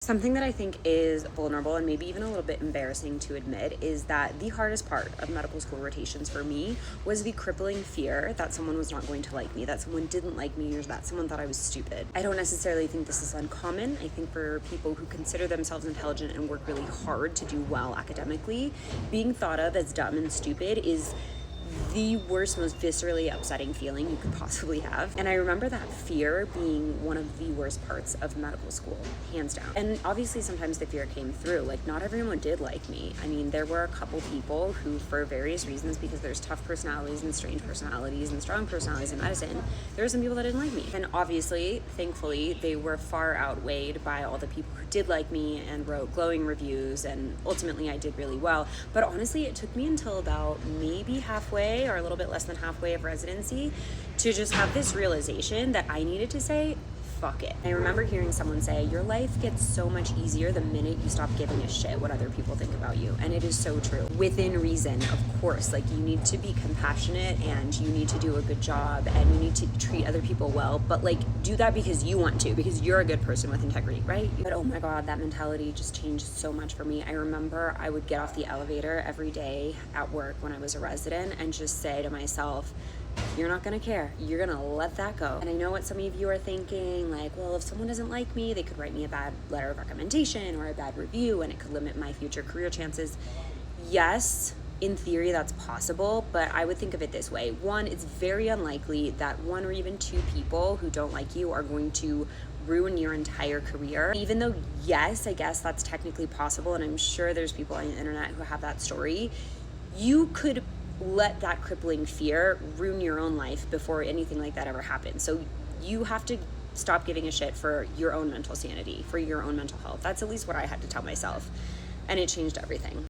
Something that I think is vulnerable and maybe even a little bit embarrassing to admit is that the hardest part of medical school rotations for me was the crippling fear that someone was not going to like me, that someone didn't like me, or that someone thought I was stupid. I don't necessarily think this is uncommon. I think for people who consider themselves intelligent and work really hard to do well academically, being thought of as dumb and stupid is the worst, most viscerally upsetting feeling you could possibly have. And I remember that fear being one of the worst parts of medical school, hands down. And obviously sometimes the fear came through. Like, not everyone did like me. I mean, there were a couple people who, for various reasons, because there's tough personalities and strange personalities and strong personalities in medicine, there were some people that didn't like me. And obviously, thankfully, they were far outweighed by all the people who did like me and wrote glowing reviews, and ultimately I did really well. But honestly, it took me until about maybe halfway or a little bit less than halfway of residency to just have this realization that I needed to say, fuck it. I remember hearing someone say, your life gets so much easier the minute you stop giving a shit what other people think about you. And it is so true. Within reason, of course. Like, you need to be compassionate and you need to do a good job and you need to treat other people well, but like, do that because you want to, because you're a good person with integrity, right? But oh my God, that mentality just changed so much for me. I remember I would get off the elevator every day at work when I was a resident and just say to myself, you're not gonna care. You're gonna let that go. And I know what some of you are thinking, like, well, if someone doesn't like me, they could write me a bad letter of recommendation or a bad review and it could limit my future career chances. Yes, in theory that's possible, but I would think of it this way. One, it's very unlikely that one or even two people who don't like you are going to ruin your entire career. Even though, yes, I guess that's technically possible, and I'm sure there's people on the internet who have that story, you could let that crippling fear ruin your own life before anything like that ever happens. So you have to stop giving a shit for your own mental sanity, for your own mental health. That's at least what I had to tell myself. And it changed everything.